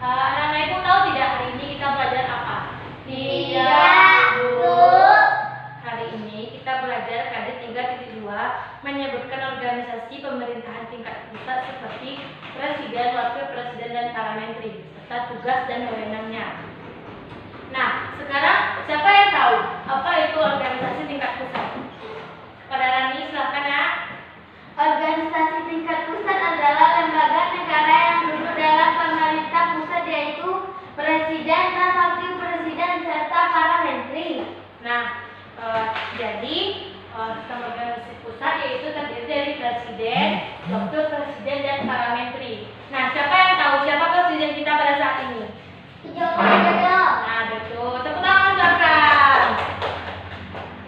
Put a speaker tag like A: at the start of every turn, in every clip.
A: Anak-anak ibu tahu tidak hari ini kita belajar apa?
B: Tidak, Bu.
A: Hari ini kita belajar KD 3.2 menyebutkan organisasi pemerintahan tingkat pusat seperti presiden, wakil presiden, dan para menteri serta tugas dan wewenangnya. Nah, sekarang siapa yang tahu apa itu organisasi tingkat pusat? Pada Rani, silakan ya.
B: Organisasi tingkat pusat adalah lembaga negara yang duduk dalam pemerintah pusat, yaitu presiden dan wakil presiden serta para menteri.
A: Nah, jadi organisasi pusat yaitu terdiri dari presiden, wakil presiden, dan para menteri. Nah, siapa yang tahu siapa presiden kita pada saat ini?
B: Joko Widodo.
A: Nah, betul. Tepuk tangan belakang.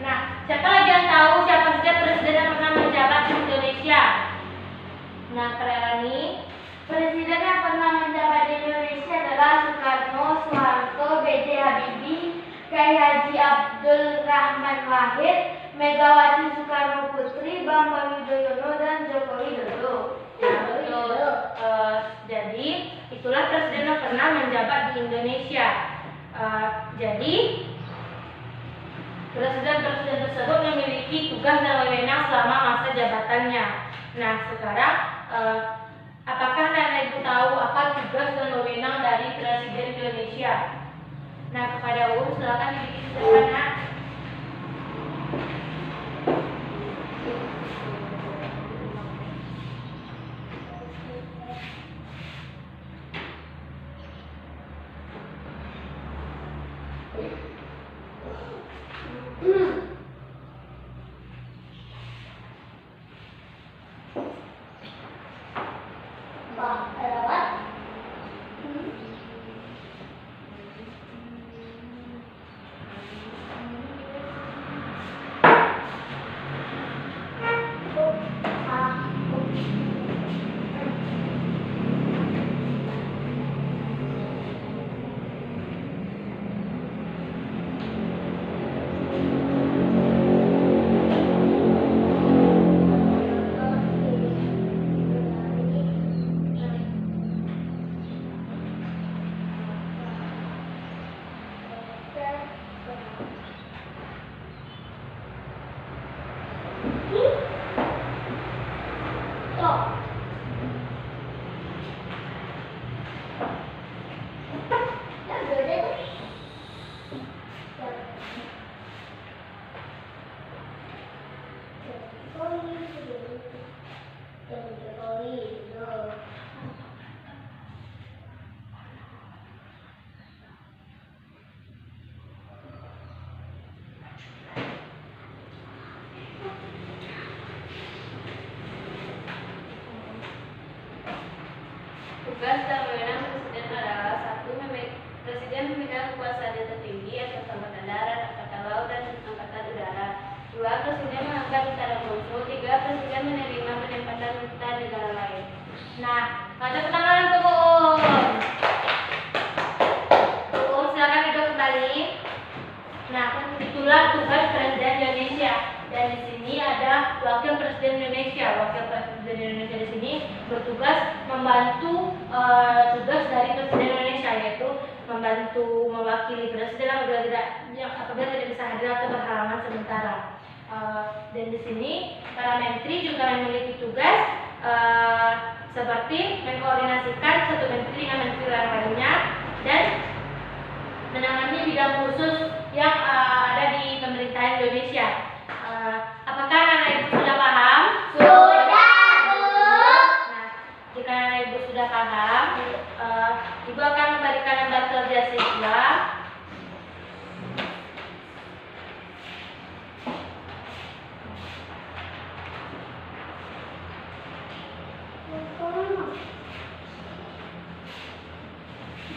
A: Nah, siapa lagi yang tahu siapa saja presiden yang pernah menjabat di Indonesia? Nah, Rani.
B: Presiden yang pernah menjabat di Indonesia adalah Soekarno, Soeharto, B.J. Habibie, Kiai Haji Abdul Rahman Wahid, Megawati Soekarno Putri, Bambang Yudhoyono, dan Joko Widodo.
A: Nah, betul. Jadi itulah presiden yang pernah menjabat di Indonesia. Jadi presiden-presiden tersebut memiliki tugas dan wewenang selama masa jabatannya. Nah, sekarang apakah anak ibu tahu apa tugas dan wewenang dari presiden Indonesia? Nah, kepada Uus silakan dibikin sederhana. Tugas dan wewenang presiden adalah: 1. Presiden memegang kekuasaan yang tertinggi atas angkatan darat, angkatan laut, dan angkatan udara. 2. Presiden mengangkat secara langsung. 3. Presiden menerima penempatan duta negara lain. Nah, pada pertanyaan untuk Uum, silakan duduk kembali. Nah, itulah tugas presiden Indonesia. Dan di sini ada wakil presiden Indonesia. Wakil presiden Indonesia di sini bertugas membantu tugas dari presiden Indonesia, yaitu membantu mewakili presiden apabila tidak bisa hadir atau berhalangan sementara. Dan di sini para menteri juga memiliki tugas seperti mengkoordinasikan satu menteri dengan menteri yang lainnya dan menangani bidang khusus yang ada di pemerintahan Indonesia. Apakah anak ibu sudah paham?
B: Sudah, Bu.
A: Nah, jika anak ibu sudah paham, ibu akan memberikan lembar kerja siswa.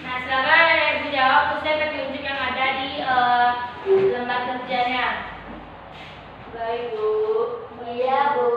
A: Nah, silakan anak ibu jawab sesuai petunjuk yang ada di lembar kerjanya. Baik, Bu.
B: Iya, Bu.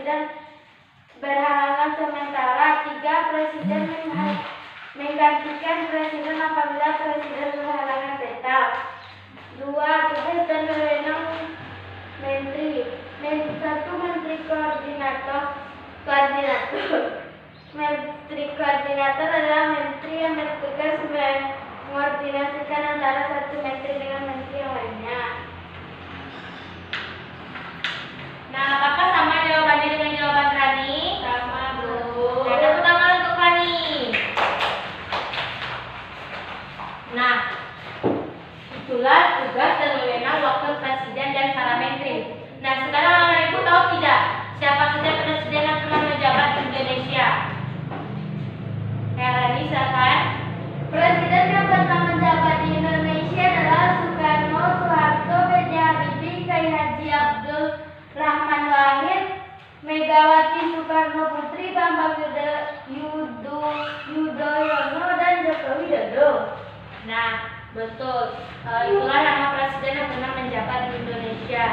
B: Presiden berhalangan sementara. 3. Presiden menggantikan Presiden apabila Presiden berhalangan tetap. 2. Tugas dan wewenang Menteri. 1. Menteri Koordinator. Menteri Koordinator adalah menteri yang bertugas mengkoordinasikan antara satu menteri dengan menteri yang lainnya.
A: Nah, apakah sama jawabannya dengan jawaban Rani?
B: Sama, Bu.
A: Nah, tepuk tangan untuk Rani. Nah, itulah tugas dan wewenang wakil presiden dan para menteri. Nah, sekarang anak ibu tahu tidak siapa saja presiden yang pernah menjabat di Indonesia? Rani, silakan.
B: Presiden yang pernah menjabat di Indonesia adalah Soekarno, Soeharto, B.J. Habibie, Kiai Haji Abdul Rahman Wahid, Megawati Soekarno Putri, Bambang Yudhoyono, dan Joko Widodo.
A: Nah, betul. Itulah nama presiden yang pernah menjabat di Indonesia.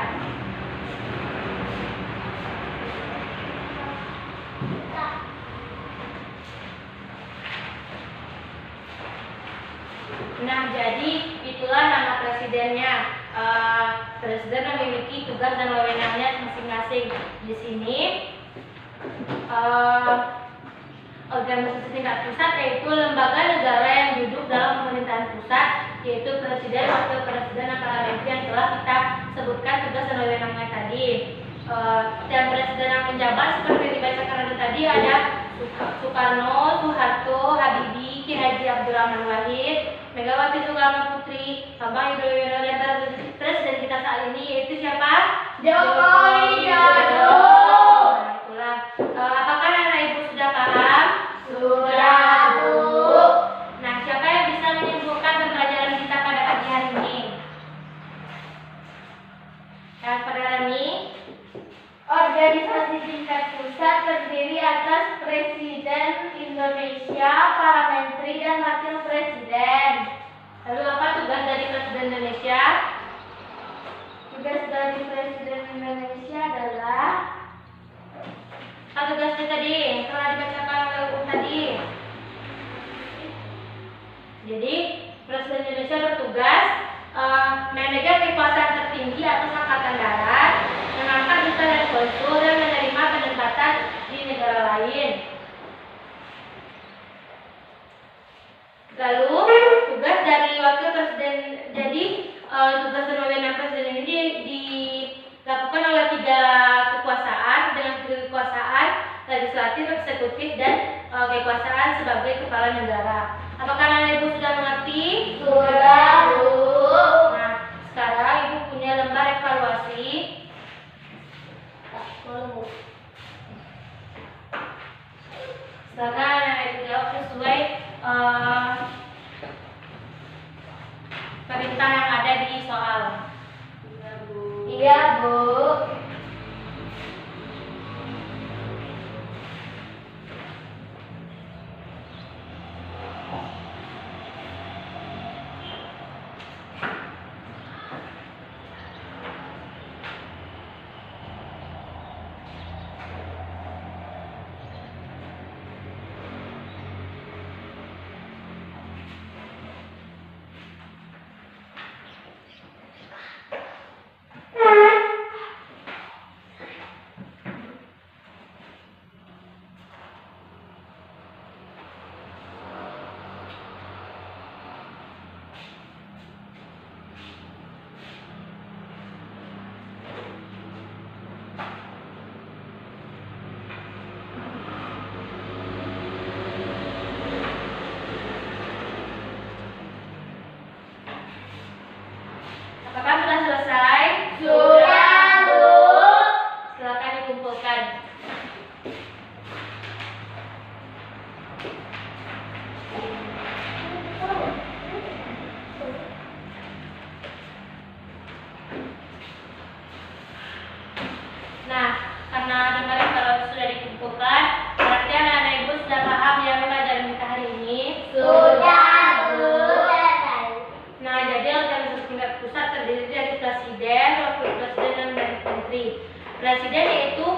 A: Nah, jadi itulah nama presidennya. Presiden memiliki tugas dan wewenangnya masing-masing. Di sini organisasi tingkat pusat yaitu lembaga negara yang duduk dalam pemerintahan pusat, yaitu presiden, wakil presiden, dan para menteri yang telah kita sebutkan tugas dan wewenangnya tadi. Dan presiden yang menjabat seperti dibacakan tadi ada Soekarno, Soeharto, Habibie, Kiai Haji Abdul Rahman Wahid, Megawati Soekarno Putri, Bambang Yudhoyono, dan presiden kita saat ini yaitu siapa?
B: Joko Widodo.
A: Nah, itulah. Apakah anak ibu sudah paham?
B: Sudah, Bu.
A: Nah, siapa yang bisa menyimpulkan pembelajaran kita pada pagi hari ini? Yang pada Rani?
B: Organisasi tingkat pusat terdiri atas Presiden Indonesia, para menteri, dan wakil presiden.
A: Lalu apa tugas dari Presiden Indonesia?
B: Tugas dari Presiden Indonesia adalah
A: Apa tugasnya tadi? Yang telah dibacakan oleh Ibu tadi. Jadi, Presiden Indonesia bertugas memegang kekuasaan tertinggi atas angkatan darat, mengangkat duta dan konsul, dan menerima penempatan di negara lain. Lalu tugas dari wakil presiden, jadi tugas dan wewenang presiden ini dilakukan oleh 3 kekuasaan, dengan kekuasaan legislatif, eksekutif, dan kekuasaan sebagai kepala negara. Apakah anak ibu sudah mengerti?
B: sudah, Bu.
A: Nah, sekarang ibu punya lembar evaluasi. Silakan anak ibu jawab sesuai perintah yang ada di soal.
B: Iya, Bu.
A: Apakah sudah selesai?
B: Sudah, Bu.
A: Silakan dikumpulkan. Nah, karena kemarin kalau sudah dikumpulkan, berarti anak-anak ibu sudah paham ya pelajaran kita hari ini.
B: Sudah, Bu.
A: Nah, jadi organisasi tingkat pusat terdiri dari presiden, wakil presiden, dan menteri. Presiden yaitu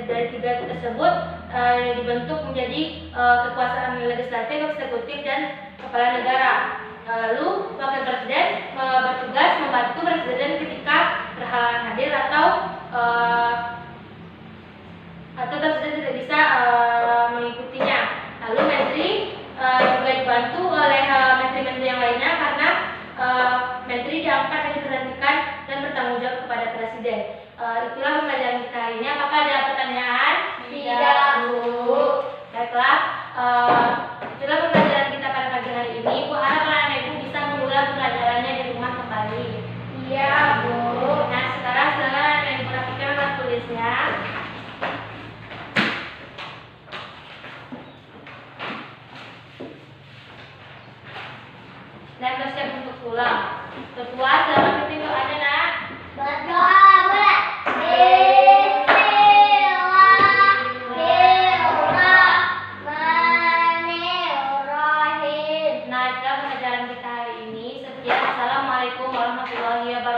A: dari tiga tersebut dibentuk menjadi kekuasaan legislatif, eksekutif, dan kepala negara. Lalu wakil presiden bertugas membantu presiden ketika berhalangan hadir atau presiden tidak bisa mengikutinya. Lalu menteri juga dibantu oleh menteri-menteri yang lainnya karena menteri diangkat dan diberhentikan dan bertanggung jawab kepada presiden. Itulah pembelajaran kita hari ini. Apakah ada pertanyaan?
B: Tidak, Bu.
A: Baiklah, itulah pembelajaran kita pada pagi hari ini. Bu harap anak ibu bisa mengulang pembelajarannya di rumah kembali.
B: Iya, Bu.
A: Nah, sekarang silakan anak ibu perhatikan alat tulisnya. Dan bersiap untuk pulang. Ketua, silakan pimpin doanya, Nak.
B: Berdoa boleh. Bismillahirrahmanirrahim.
A: Nah, itulah pembelajaran kita hari ini. Sekian, assalamualaikum warahmatullahi wabarakatuh.